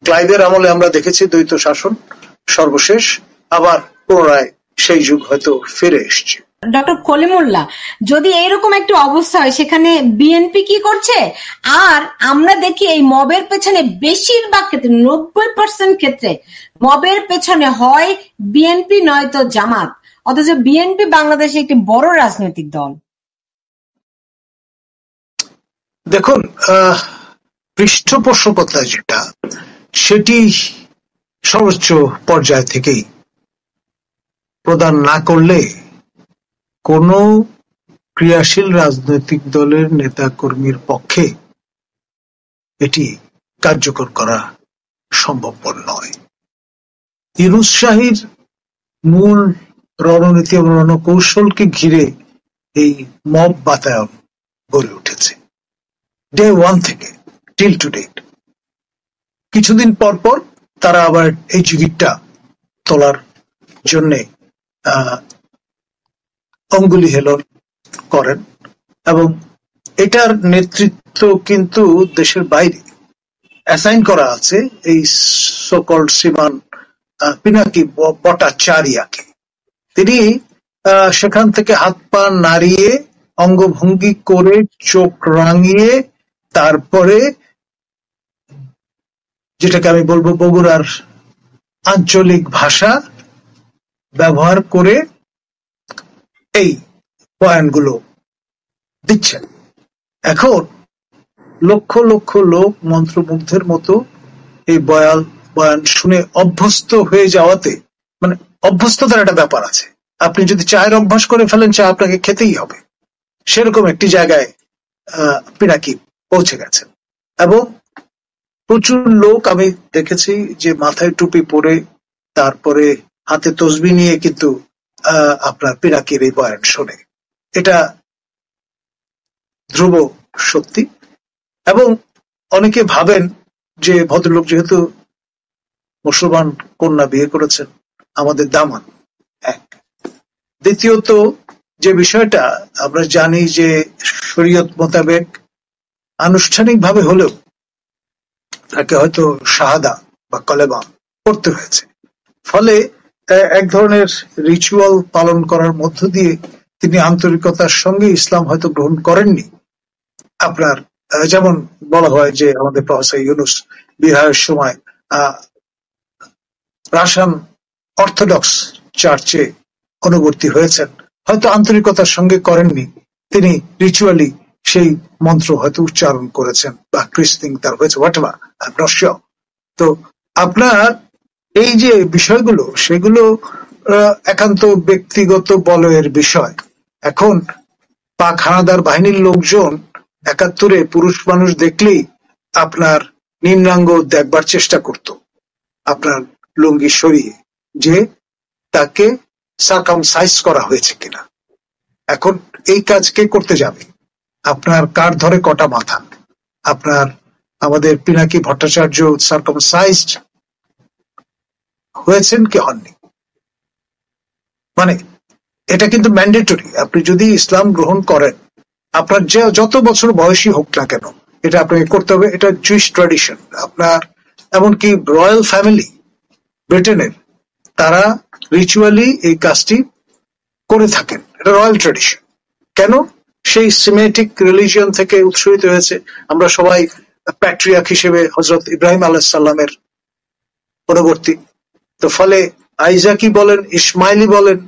ক্লাইভের আমলে আমরা দেখেছি দ্বৈত শাসন সর্বশেষ, আবার পুনরায় সেই যুগ হয়তো ফিরে এসছে। ডক্টর কলিমুল্লাহ, যদি এইরকম একটা অবস্থা হয় সেখানে বিএনপি কি করছে? আর আমরা দেখি এই মবের পেছনে বেশিরভাগ ক্ষেত্রে 90% ক্ষেত্রে মবের পেছনে হয় বিএনপি নয়তো জামাত, অথচ বিএনপি বাংলাদেশে একটি বড় রাজনৈতিক দল। দেখুন, পৃষ্ঠপোষকতা যেটা, সেটি সর্বোচ্চ পর্যায় থেকেই প্রদান না করলে কোন ক্রিয়াশীল রাজনৈতিক দলের নেতা কর্মীর পক্ষে এটি কার্যকর করা সম্ভবপর নয়। ইউনূস শাহীর মূল রণনীতি এবং রণকৌশলকে ঘিরে এই মব বাতায়ন গড়ে উঠেছে ডে ওয়ান থেকে টিল টু ডেট। কিছুদিন পর পর তারা আবার এই জিগিরটা তোলার জন্য অঙ্গুলি হেলন করেন, এবং এটার নেতৃত্ব কিন্তু দেশের বাইরে অ্যাসাইন করা আছে এই সোকল্ড শ্রীমান পিনাকি ভট্টাচার্যকে। তিনি সেখান থেকে হাত পা নাড়িয়ে অঙ্গভঙ্গি করে চোখ রাঙিয়ে তারপরে যেটাকে আমি বলবো বগুড়ার আঞ্চলিক ভাষা ব্যবহার করে এই বয়ানগুলো দিচ্ছেন। এখন লক্ষ লক্ষ লোক মন্ত্রমুগ্ধের মতো এই বয়ান শুনে অভ্যস্ত হয়ে যাওয়াতে, মানে অভ্যস্ততার একটা ব্যাপার আছে, আপনি যদি চায়ের অভ্যাস করে ফেলেন চা আপনাকে খেতেই হবে, সেরকম একটি জায়গায় পিনাকি পৌঁছে গেছেন। এবং প্রচুর লোক আমি দেখেছি যে মাথায় টুপি পরে তারপরে হাতে তসবি নিয়ে কিন্তু আপনার পিনাকির এই বয়ান শোনে। এটা ধ্রুব সত্যি। এবং অনেকে ভাবেন যে ভদ্রলোক যেহেতু মুসলমান কন্যা বিয়ে করেছেন, আমাদের দামান এক। দ্বিতীয়ত যে বিষয়টা আমরা জানি যে শরীয়ত মোতাবেক আনুষ্ঠানিকভাবে হলেও তাকে হয়তো শাহাদা বা কলেমা পড়তে হয়েছে, ফলে এক ধরনের রিচুয়াল পালন করার মধ্য দিয়ে তিনি আন্তরিকতার সঙ্গে ইসলাম হয়তো গ্রহণ করেননি। আপনার যেমন বলা হয় যে আমাদের প্রফেসর ইউনূস বিবাহের সময় রাশিয়ান অর্থোডক্স চার্চে অনুবর্তী হয়েছেন, হয়তো আন্তরিকতার সঙ্গে করেননি, তিনি রিচুয়ালি সেই মন্ত্র হয়তো উচ্চারণ করেছেন বা ক্রিস্টিং তার হয়েছে, whatever, I am not sure. তো আপনার এই যে বিষয়গুলো, সেগুলো একান্ত ব্যক্তিগত বলয়ের বিষয়। এখন পাক হানাদার বাহিনীর লোকজন ৭১-এ পুরুষ মানুষ দেখলেই আপনার নিম্নাঙ্গ দেখবার চেষ্টা করত, আপনার লুঙ্গি সরিয়ে, যে তাকে সার্কামসাইজ করা হয়েছে কিনা। এখন এই কাজ কে করতে যাবে? আপনার কার ধরে কটা মাথা? আপনার আমাদের পিনাকি ভট্টাচার্য সার্কামসাইজড হয়েছেন কি হননি? মানে এটা কিন্তু ম্যান্ডেটরি। আপনি যদি ইসলাম গ্রহণ করেন, আপনার যত বছর বয়সী হোক না কেন, এটা আপনাকে করতে হবে। এটা জুইশ ট্র্যাডিশন। আপনার এমনকি রয়্যাল ফ্যামিলি ব্রিটেনের, তারা রিচুয়ালি এই কাজটি করে থাকেন। এটা রয়্যাল ট্র্যাডিশন। কেন? সেই সিমেটিক রিলিজিয়ন থেকে উৎসরিত হয়েছে। আমরা সবাই প্যাট্রিয়ার্ক হিসেবে হযরত ইব্রাহিম আলাইহিস সালামের পরবর্তী। তো ফলে আইজাকি বলেন, ইসমাইলি বলেন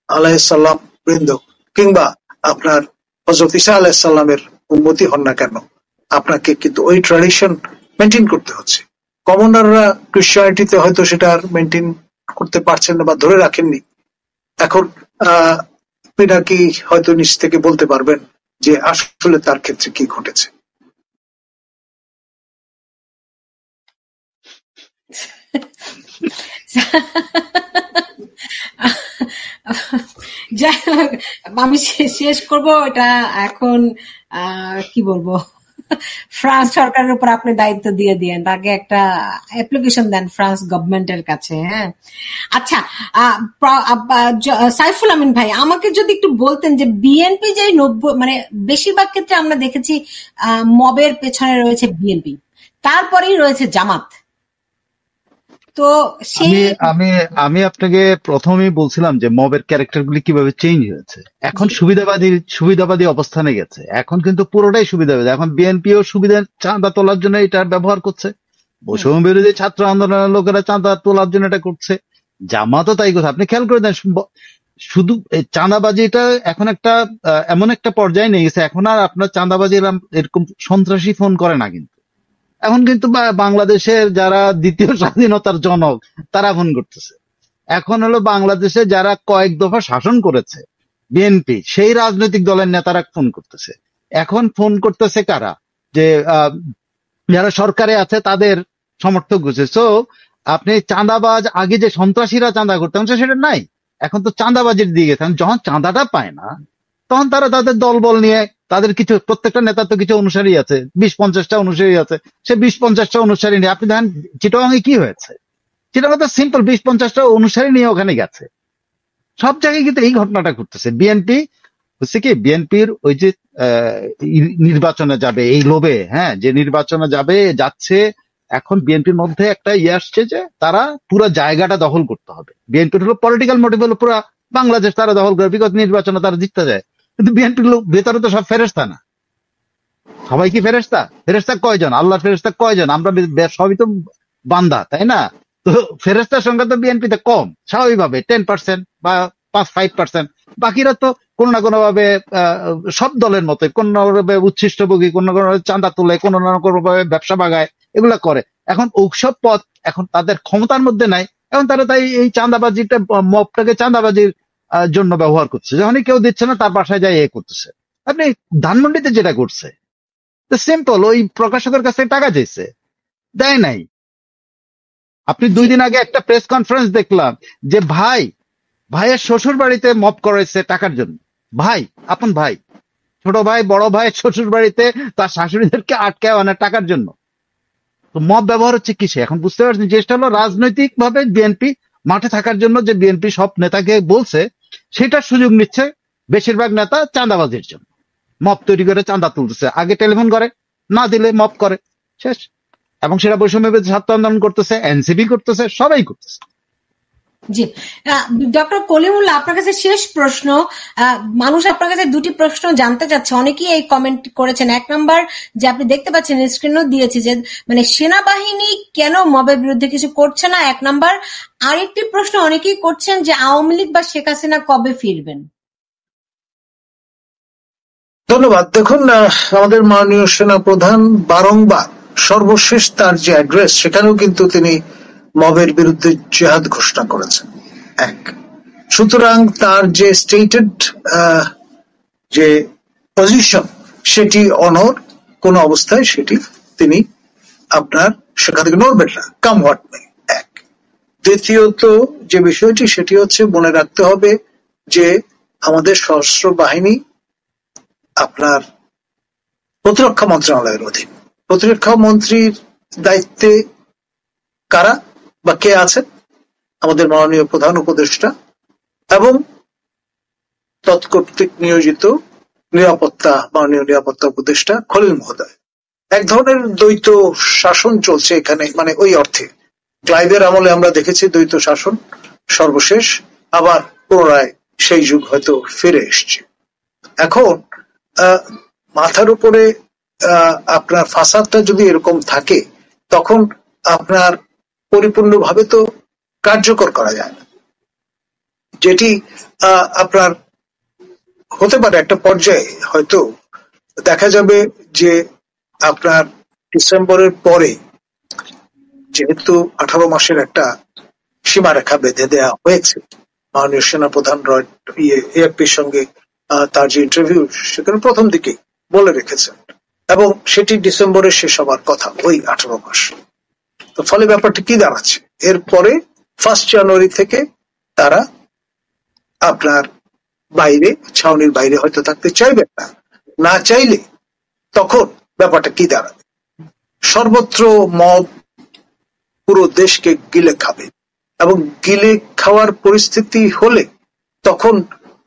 আলাইহিস সালাম বৃন্দ, কিংবা আপনার হযরত ঈসা আলাইহিস সালামের উম্মতি হন না কেন, আপনাকে কিন্তু ওই ট্র্যাডিশন মেনটেন করতে হচ্ছে। কমনাররা ক্রিশ্চিয়ানিটিতে হয়তো সেটা আর মেনটেন করতে পারছেন না বা ধরে রাখেননি। এখন পিনাকি হয়তো নিজ থেকে বলতে পারবেন যে আসলে তার ক্ষেত্রে কি ঘটেছে। যাই হোক, আমি শেষ করবো এটা এখন। কি বলবো, ফ্রান্স সরকারের উপর আপনি দায়িত্ব দিয়ে দিয়েন, তাকে একটা অ্যাপ্লিকেশন দেন ফ্রান্স গভর্নমেন্টের কাছে। হ্যাঁ, আচ্ছা, সাইফুল আমিন ভাই, আমাকে যদি একটু বলতেন যে বিএনপি যে 90, মানে বেশিরভাগ ক্ষেত্রে আমরা দেখেছি মবের পেছনে রয়েছে বিএনপি, তারপরেই রয়েছে জামাত। তো আমি সেই আমি আমি আপনাকে প্রথমেই বলছিলাম যে মবের ক্যারেক্টার গুলি কিভাবে চেঞ্জ হয়েছে। এখন জি সুবিধাবাদী অবস্থানে গেছে, এখন কিন্তু পুরোটাই সুবিধাবাদী। এখন বিএনপিও সুবিধা চাঁদা তোলার জন্য এটা ব্যবহার করছে, হুম বৈষম্য বিরোধী ছাত্র আন্দোলনের লোকেরা চাঁদা তোলার জন্য এটা করছে, জামাতও তাই করছে। আপনি খেয়াল করে দেন, শুধু এই চাঁদাবাজিটা এখন একটা এমন একটা পর্যায়ে নিয়ে গেছে, এখন আর আপনার চাঁদাবাজি এরকম সন্ত্রাসী ফোন করে না কিন্তু। এখন কিন্তু বাংলাদেশের যারা দ্বিতীয় স্বাধীনতার জনক তারা ফোন করতেছে। এখন হলো বাংলাদেশে যারা কয়েক দফা শাসন করেছে বিএনপি, সেই রাজনৈতিক দলের নেতারা ফোন করতেছে। এখন ফোন করতেছে কারা? যে যারা সরকারে আছে তাদের সমর্থক হচ্ছে। সো আপনি চাঁদাবাজ, আগে যে সন্ত্রাসীরা চাঁদা করতেন সেটা নাই, এখন তো চাঁদাবাজির দিকে গেছেন। যখন চাঁদাটা পায় না তখন তারা তাদের দলবল নিয়ে, তাদের কিছু প্রত্যেকটা নেতার তো কিছু অনুসারী আছে, 20-50টা অনুসারী আছে, সে 20-50টা অনুসারী নিয়ে, আপনি দেখেন চিটাগাংয়ে কি হয়েছে। চিটাগাং তো সিম্পল 20-50টা অনুসারী নিয়ে ওখানে গেছে। সব জায়গায় কিন্তু এই ঘটনাটা ঘটতেছে। বিএনপি হচ্ছে কি, বিএনপির ওই যে নির্বাচনে যাবে এই লোভে, হ্যাঁ, যে নির্বাচনে যাচ্ছে, এখন বিএনপির মধ্যে একটা আসছে যে তারা পুরো জায়গাটা দখল করতে হবে। বিএনপির হলো পলিটিক্যাল মোটিভ হলো পুরো বাংলাদেশ তারা দখল করে, বিগত নির্বাচনে তারা জিততে যায়। কিন্তু বিএনপির লোক ভেতরে তো সব ফেরেস্তা না। সবাই কি ফেরেস্তা? ফেরেস্তা কয়জন? আল্লাহর ফেরেস্তা কয়জন? আমরা সবই তো বান্দা, তাই না? তো ফেরেস্তার সংখ্যা তো বিএনপিতে কম, স্বাভাবিকভাবে 10% বা 5% বাকিরা তো কোনো না কোনো ভাবে সব দলের মতো কোন উচ্ছিষ্টভোগী, কোন চাঁদা তুলে, কোন না কোনো ভাবে ব্যবসা বাগায়, এগুলা করে। এখন ওসব পথ এখন তাদের ক্ষমতার মধ্যে নাই, এখন তারা তাই এই চাঁদাবাজিটা, মবটাকে চাঁদাবাজির জন্য ব্যবহার করছে। যখনই কেউ দিচ্ছে না তার বাসায় যায় করতেছে। আপনি ধানমন্ডিতে যেটা করছে সিম্পল, ওই প্রকাশকের কাছে টাকা চাইছে, দেয় নাই। আপনি 2 দিন আগে একটা প্রেস কনফারেন্স দেখলাম যে ভাইয়ের শ্বশুর বাড়িতে মব করেছে টাকার জন্য। ভাই, আপন ভাই, ছোট ভাই, বড় ভাই শ্বশুর বাড়িতে তার শাশুড়িদেরকে আটকায় আনে টাকার জন্য। তো মব ব্যবহার হচ্ছে কিসে? এখন বুঝতে পারছেন, চেষ্টা হলো রাজনৈতিক ভাবে বিএনপি মাঠে থাকার জন্য, যে বিএনপি সব নেতাকে বলছে সেটার সুযোগ নিচ্ছে বেশিরভাগ নেতা চাঁদাবাজির জন্য। মব তৈরি করে চাঁদা তুলতেছে, আগে টেলিফোন করে, না দিলে মব করে, শেষ। এবং সেটা বৈষম্য বিরোধী ছাত্র আন্দোলন করতেছে, এনসিপি করতেছে, সবাই করতেছে। জি, ডক্টর কলিমুল্লাহ, আপনার কাছে শেষ প্রশ্ন। মানুষ আপনার কাছে 2টি প্রশ্ন জানতে চাচ্ছে, অনেকেই এই কমেন্ট করেছেন। 1 নাম্বার, যে আপনি দেখতে পাচ্ছেন স্ক্রিনও দিয়েছি, যে মানে সেনাবাহিনী কেন মবের বিরুদ্ধে কিছু করছে না, 1 নাম্বার। আরেকটি প্রশ্ন অনেকেই করছেন যে আওয়ামী লীগ বা শেখ হাসিনা কবে ফিরবেন? ধন্যবাদ। দেখুন, আমাদের মাননীয় সেনা প্রধান বারংবার সর্বশেষ তার যে অ্যাড্রেস, সেখানেও কিন্তু তিনি মবের বিরুদ্ধে জিহাদ ঘোষণা করেছেন। সুতরাং তার যে স্টেটেড যে পজিশন, সেটি অনর, কোন অবস্থায় সেটি তিনি আপনার সেখান থেকে নড়বেন না, কাম হোয়াট মে। দ্বিতীয়ত যে বিষয়টি, সেটি হচ্ছে মনে রাখতে হবে যে আমাদের সশস্ত্র বাহিনী আপনার প্রতিরক্ষা মন্ত্রণালয়ের অধীন। প্রতিরক্ষা মন্ত্রীর দায়িত্বে কারা বা কে আছেন? আমাদের মাননীয় প্রধান উপদেষ্টা এবং তৎকর্তৃক নিয়োজিত মাননীয় নিরাপত্তা উপদেষ্টা খলিল মহোদয়। এক ধরনের দ্বৈত শাসন চলছে এখানে, মানে ওই অর্থে ক্লাইভের আমলে আমরা দেখেছি দ্বৈত শাসন সর্বশেষ, আবার পুনরায় সেই যুগ হয়তো ফিরে এসছে। এখন মাথার উপরে আপনার ফাসাদটা যদি এরকম থাকে, তখন আপনার পরিপূর্ণভাবে তো কার্যকর করা যায় না। যেটি আপনার হতে পারে একটা পর্যায়ে হয়তো দেখা যাবে যে আপনার ডিসেম্বরের পরে, যেহেতু 18 মাসের একটা সীমারেখা বেঁধে দেওয়া হয়েছে, মাননীয় সেনাপ্রধান এএফপির সঙ্গে তার যে ইন্টারভিউ, সেখানে প্রথম দিকে বলে রেখেছেন, এবং সেটি ডিসেম্বরে শেষ হবার কথা, ওই 18 মাস। তো ফলে ব্যাপারটা কি দাঁড়াচ্ছে, এরপরে 1 জানুয়ারি থেকে তারা আপনার বাইরে, ছাউনির বাইরে হয়তো থাকতে চাইবেন না, না চাইলে তখন ব্যাপারটা কি দাঁড়াবে? সর্বত্র মব পুরো দেশকে গিলে খাবে, এবং গিলে খাওয়ার পরিস্থিতি হলে তখন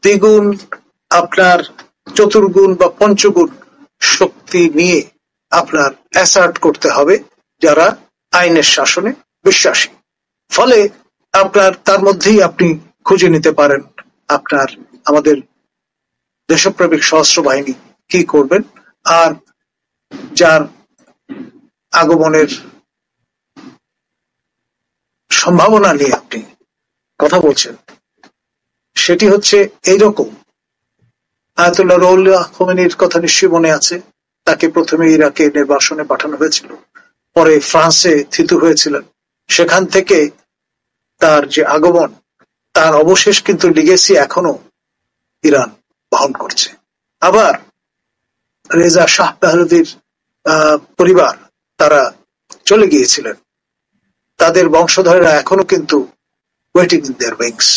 দ্বিগুণ, আপনার চতুর্গুণ বা পঞ্চগুণ শক্তি নিয়ে আপনার অ্যাসার্ট করতে হবে যারা আইনের শাসনে বিশ্বাসী। ফলে তার মধ্যেই আপনি খুঁজে নিতে পারেন আমাদের দেশপ্রেমিক সশস্ত্র বাহিনী কি করবেন, আর যার আগমনের সম্ভাবনা নিয়ে আপনি কথা বলছেন সেটি হচ্ছে এইরকম। আয়াতুল্লাহ রুহুল্লাহ খোমেনির কথা নিশ্চয়ই মনে আছে। তাকে প্রথমে ইরাকে নির্বাসনে পাঠানো হয়েছিল, পরে ফ্রান্সে থিতু হয়েছিলেন। সেখান থেকে তার যে আগমন, তার অবশেষ কিন্তু লিগেসি এখনো ইরান বহন করছে। আবার রেজা শাহ পাহলভীর পরিবার তারা চলে গিয়েছিলেন, তাদের বংশধরেরা এখনো কিন্তু ওয়েটিং ইন দেয়ার উইংস।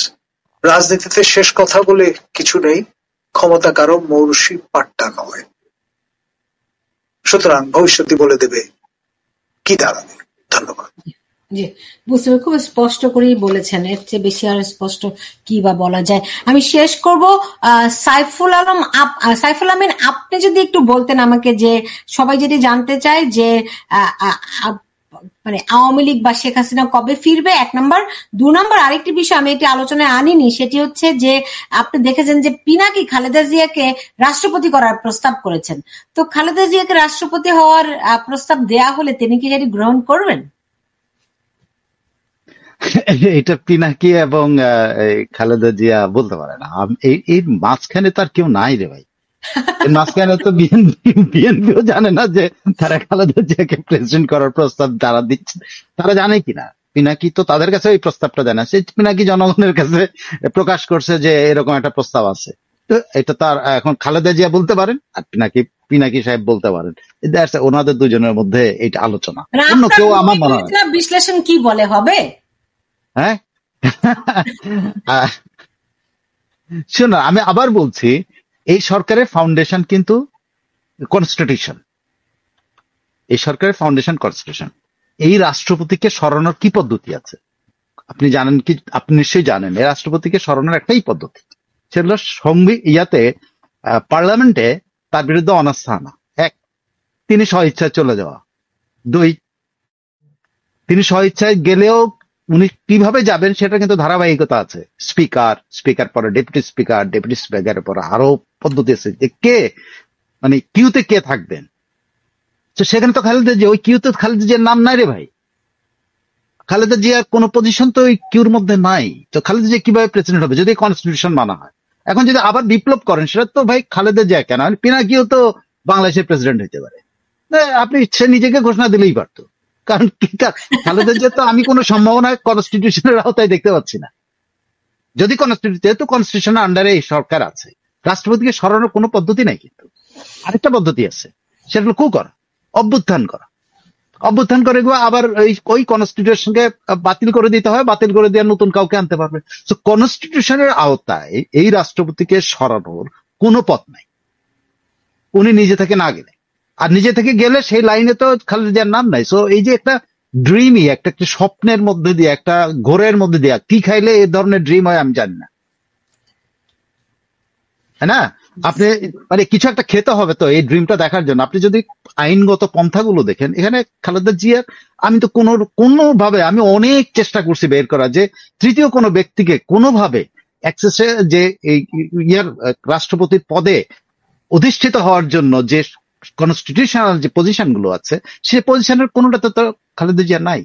রাজনীতিতে শেষ কথা বলে কিছু নেই, ক্ষমতা কারো মৌরুষি পাট্টা নয়। সুতরাং ভবিষ্যৎ বলে দেবে কি দাঁড়াবে। ধন্যবাদ। জি, বুঝতে খুব স্পষ্ট করেই বলেছেন, এর চেয়ে বেশি আর স্পষ্ট কি বা বলা যায়। আমি শেষ করব সাইফুল আমিন, আপনি যদি একটু বলতেন আমাকে, যে সবাই যদি জানতে চায় যে মানে আওয়ামী লীগ বা শেখ হাসিনা কবে ফিরবে, 1 নম্বর। 2 নম্বর আরেকটি বিষয় আমি এটি আলোচনায় আনিনি, সেটি হচ্ছে যে আপনি দেখেছেন যে পিনাকি খালেদা জিয়াকে রাষ্ট্রপতি করার প্রস্তাব করেছেন। তো খালেদা জিয়াকে রাষ্ট্রপতি হওয়ার প্রস্তাব দেয়া হলে তিনি কি সেটি গ্রহণ করবেন? এটা পিনাকি এবং খালেদা জিয়া বলতে পারে না। এই মাঝখানে তার কেউ নাই রে ভাই। এর মাঝখানে তো বিএনপিও জানে না যে তারা খালেদা জিয়াকে প্রেসিডেন্ট করার প্রস্তাব তারা দিচ্ছে, তারা জানে কিনা। পিনাকি তো তাদের কাছে এই প্রস্তাবটা জানে, সে পিনাকি জনগণের কাছে প্রকাশ করছে যে এরকম একটা প্রস্তাব আছে। তো এটা তার এখন খালেদা জিয়া বলতে পারেন আর পিনাকি সাহেব বলতে পারেন, ওনাদের দুজনের মধ্যে এইটা আলোচনা। অন্য কেউ আমার মনে হয় বিশ্লেষণ কি বলে হবে। হ্যাঁ শোনো, আমি আবার বলছি, এই সরকারের ফাউন্ডেশন কিন্তু কনস্টিটিউশন। এই সরকারের ফাউন্ডেশন কনস্টিটিউশন। এই রাষ্ট্রপতিকে সরানোর কি পদ্ধতি আছে আপনি জানেন কি? আপনি নিশ্চয়ই জানেন এই রাষ্ট্রপতিকে সরানোর একটাই পদ্ধতি, সেগুলো পার্লামেন্টে তার বিরুদ্ধে অনাস্থা আনা। 1, তিনি স্বইচ্ছায় চলে যাওয়া। 2, তিনি স্বইচ্ছায় গেলেও উনি কিভাবে যাবেন সেটা কিন্তু ধারাবাহিকতা আছে। স্পিকার পরে ডেপুটি স্পিকারের পরে আরো পদ্ধতি আছে যে কে মানে কিউতে কে থাকবেন। তো সেখানে তো খালেদা জিয়া, ওই কিউতে খালেদা জিয়ার নাম নাই রে ভাই। খালেদা জিয়ার কোন পজিশন তো ওই কিউর মধ্যে নাই। তো খালেদা জিয়া কিভাবে প্রেসিডেন্ট হবে যদি কনস্টিটিউশন মানা হয়? এখন যদি আবার বিপ্লব করেন সেটা তো ভাই খালেদা জিয়া কেন, পিনাকিও তো বাংলাদেশের প্রেসিডেন্ট হতে পারে। আপনি সে নিজেকে ঘোষণা দিলেই পারতো। কারণ খালেদা জিয়া তো আমি কোনো সম্ভাবনা কনস্টিটিউশনের আওতায় দেখতে পাচ্ছি না। যদি কনস্টিটিউশনের আন্ডারে এই সরকার আছে, রাষ্ট্রপতিকে সরানোর কোনো পদ্ধতি নাই। কিন্তু আরেকটা পদ্ধতি আছে, সেটা হলো অভ্যুত্থান করে আবার ওই কনস্টিটিউশনকে বাতিল করে দিতে হয়, বাতিল করে দিয়ে নতুন কাউকে আনতে পারবে। তো কনস্টিটিউশনের আওতায় এই রাষ্ট্রপতিকে সরানোর কোনো পথ নাই, উনি নিজে থেকে না গেলে। আর নিজে থেকে গেলে সেই লাইনে তো খালেদা জিয়ার নাম নাই। সো এই যে একটা ড্রিমই, একটা স্বপ্নের মধ্যে দিয়ে, একটা ঘোরের মধ্যে দিয়ে, কি খাইলে এই ধরনের ড্রিম হয় আমি জানি না, তাই না? আপনি মানে কিছু একটা খেতে হবে তো এই ড্রিমটা দেখার জন্য। আপনি যদি আইনগত পন্থাগুলো দেখেন, এখানে খালেদা জিয়ার আমি তো কোনোভাবে আমি অনেক চেষ্টা করছি বের করা যে তৃতীয় কোনো ব্যক্তিকে কোনোভাবে অ্যাক্সেসে যে রাষ্ট্রপতির পদে অধিষ্ঠিত হওয়ার জন্য যে কনস্টিটিউশনাল যে পজিশন গুলো আছে, সে পজিশনের কোনোটাতে তো খালেদা জিয়া নাই।